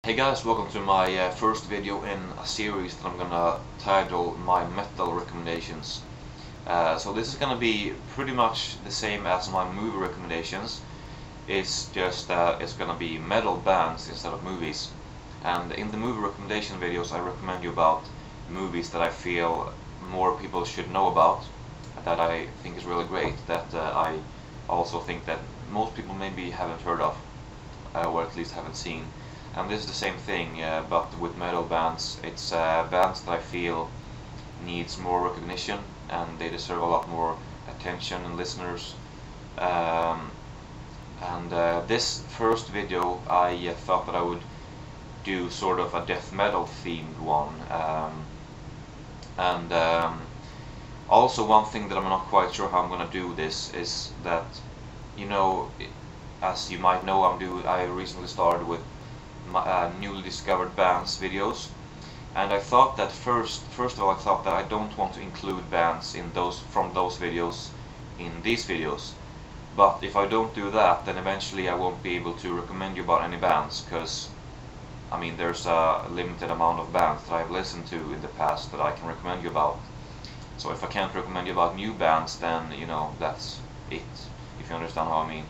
Hey guys, welcome to my first video in a series that I'm gonna title my metal recommendations. So this is gonna be pretty much the same as my movie recommendations. It's just it's gonna be metal bands instead of movies. And in the movie recommendation videos I recommend you about movies that I feel more people should know about, that I think is really great, that I also think that most people maybe haven't heard of, or at least haven't seen. And this is the same thing, but with metal bands. It's bands that I feel needs more recognition and they deserve a lot more attention and listeners. This first video I thought that I would do sort of a death metal themed one. Also one thing that I'm not quite sure how I'm gonna do this is that, you know, as you might know, I recently started with newly discovered bands videos, and I thought that first of all I thought that I don't want to include bands in from those videos in these videos. But if I don't do that, then eventually I won't be able to recommend you about any bands, because I mean there's a limited amount of bands that I've listened to in the past that I can recommend you about. So if I can't recommend you about new bands, then you know, that's it, if you understand how I mean.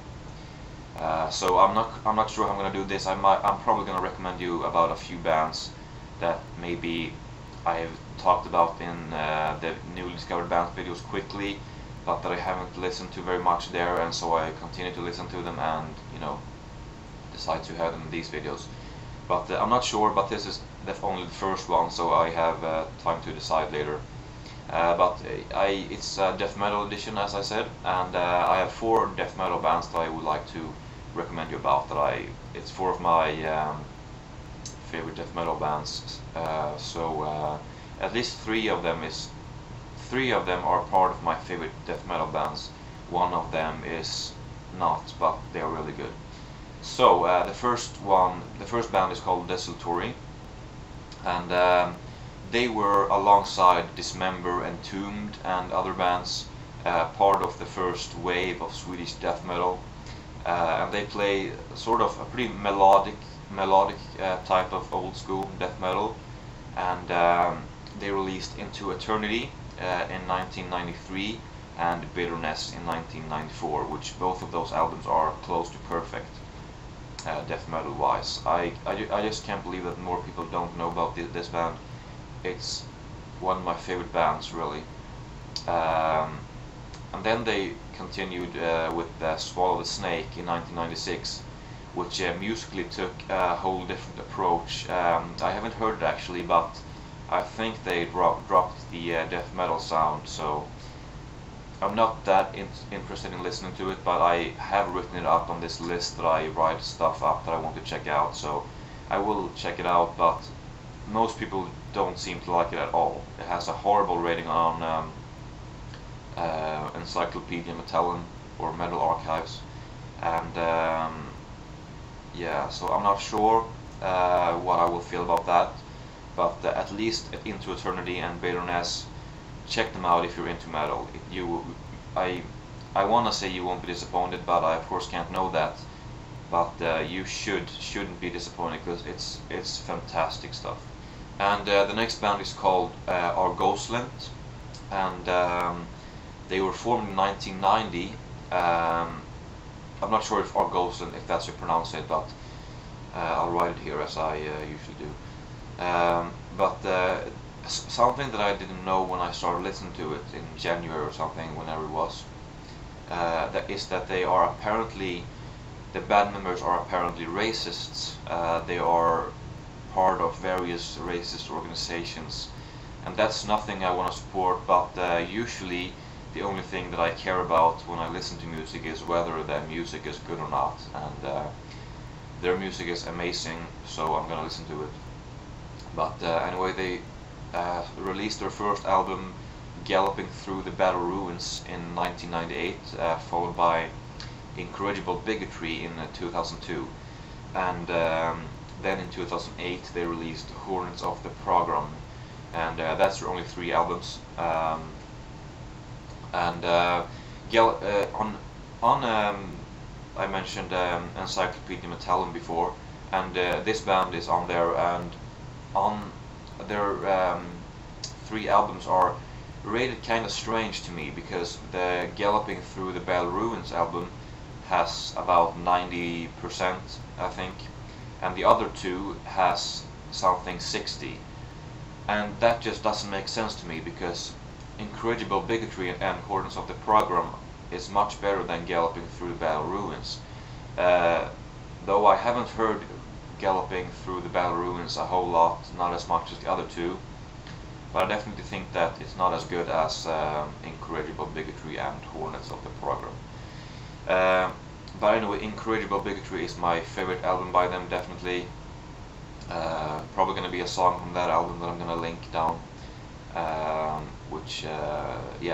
So I'm not sure how I'm gonna do this. I'm probably gonna recommend you about a few bands that maybe I've talked about in the newly discovered bands videos quickly, but that I haven't listened to very much there, and so I continue to listen to them and, you know, decide to have them in these videos. But I'm not sure, but this is only the first one, so I have time to decide later. It's a death metal edition, as I said, and I have 4 death metal bands that I would like to recommend you about. It's 4 of my favorite death metal bands. At least 3 of them are part of my favorite death metal bands. One of them is not, but they are really good. So the first band is called Desultory, and they were, alongside Dismember, Entombed and other bands, part of the first wave of Swedish death metal, and they play sort of a pretty melodic type of old school death metal. And they released Into Eternity in 1993 and Bitterness in 1994, which both of those albums are close to perfect death metal wise. I just can't believe that more people don't know about this band. It's one of my favorite bands, really. And then they continued with Swallow the Snake in 1996, which musically took a whole different approach. I haven't heard it actually, but I think they dropped the death metal sound, so I'm not that interested in listening to it, but I have written it up on this list that I write stuff up that I want to check out, so I will check it out, but most people don't seem to like it at all. It has a horrible rating on Encyclopedia Metallum, or Metal Archives, and yeah, so I'm not sure what I will feel about that, but at least Into Eternity and Bitterness, check them out if you're into metal. I want to say you won't be disappointed, but I of course can't know that. But you shouldn't be disappointed, because it's fantastic stuff. And the next band is called Arghoslent, and they were formed in 1990. I'm not sure if Arghoslent, if that's how you pronounce it, but I'll write it here as I usually do. Something that I didn't know when I started listening to it in January or something, whenever it was, that they are apparently, the band members are apparently racists. They are part of various racist organizations, and that's nothing I want to support, but usually the only thing that I care about when I listen to music is whether the music is good or not, and their music is amazing, so I'm gonna listen to it. But anyway, they released their first album, Galloping Through the Battle Ruins, in 1998, followed by Incorrigible Bigotry in 2002, and then in 2008 they released Hornets of the Program, and that's their only 3 albums. I mentioned Encyclopedia Metallum before, and this band is on there, and on their 3 albums are rated kind of strange to me, because the Galloping Through the Bell Ruins album has about 90%, I think, and the other 2 has something 60, and that just doesn't make sense to me, because Incorrigible Bigotry and Accordance of the Program is much better than Galloping Through the Bell Ruins. Though I haven't heard Galloping Through the Bell Ruins a whole lot, not as much as the other 2, but I definitely think that it's not as good as Incorrigible Bigotry and Hornets of the Program. But anyway, Incorrigible Bigotry is my favorite album by them, definitely. Probably going to be a song from that album that I'm going to link down, yeah,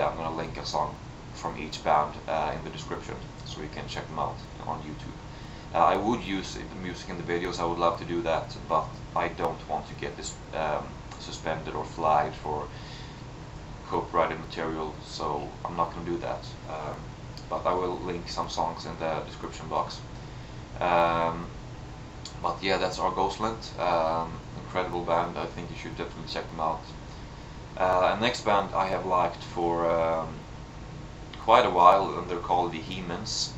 I'm going to link a song from each band in the description, so you can check them out on YouTube. I would use the music in the videos, I would love to do that, but I don't want to get this suspended or flagged for copyrighted material, so I'm not going to do that. But I will link some songs in the description box. But yeah, that's Arghoslent, incredible band. I think you should definitely check them out. And next band I have liked for quite a while, and they're called Vehemence.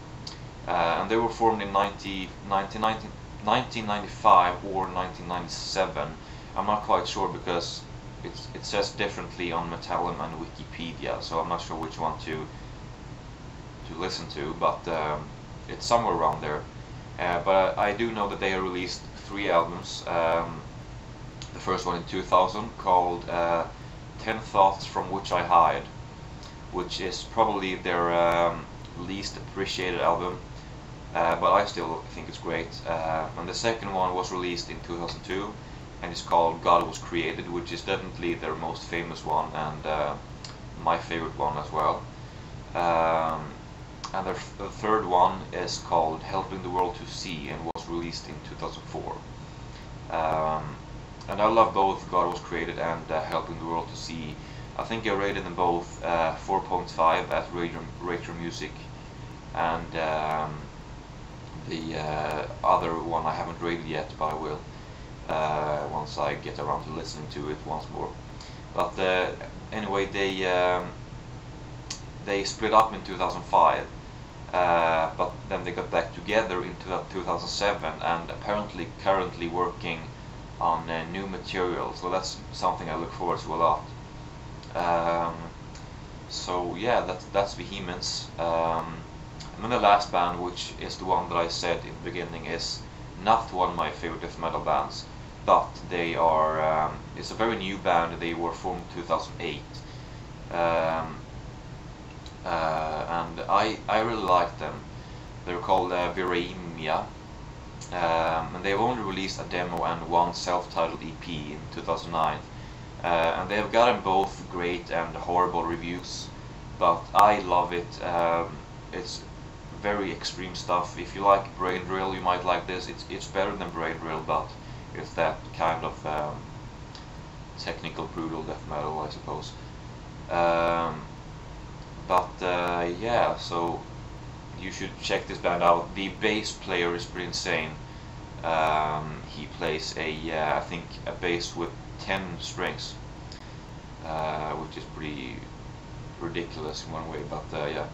And they were formed in 1995 or 1997. I'm not quite sure, because it says differently on Metallum and Wikipedia, so I'm not sure which one to listen to, but it's somewhere around there. But I do know that they have released 3 albums. The first one in 2000 called 10 Thoughts From Which I Hide, which is probably their least appreciated album, but I still think it's great. And the second one was released in 2002, and it's called God Was Created, which is definitely their most famous one, and my favorite one as well. And the third one is called Helping the World to See, and was released in 2004. And I love both God Was Created and Helping the World to See. I think I rated them both 4.5 at Rater Music, and the other one I haven't rated yet, but I will once I get around to listening to it once more. But anyway, they split up in 2005, but then they got back together in 2007, and apparently currently working on new material, so that's something I look forward to a lot. So yeah, that's Vehemence. And then the last band, which is the one that I said in the beginning, is not one of my favorite death metal bands, but they are, it's a very new band. They were formed in 2008, and I really like them. They're called Viremia, and they've only released a demo and one self-titled EP in 2009, and they have gotten both great and horrible reviews, but I love it. It's very extreme stuff. If you like brain drill, you might like this. It's better than brain drill, but it's that kind of technical, brutal death metal, I suppose. Yeah, so you should check this band out. The bass player is pretty insane. He plays I think a bass with 10 strings, which is pretty ridiculous in one way, but yeah.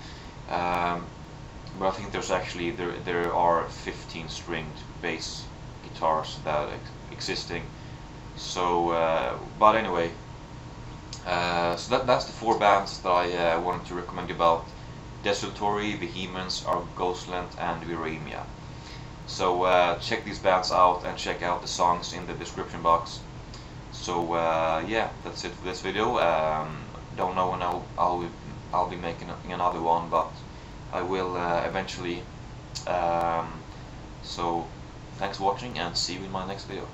But I think there's actually there are 15 stringed bass guitars that existing. So, but anyway, so that's the 4 bands that I wanted to recommend you about: Desultory, Vehemence, Arghoslent, and Viremia. So check these bands out and check out the songs in the description box. So yeah, that's it for this video. Don't know when I'll be making another one, but I will eventually. So thanks for watching, and see you in my next video.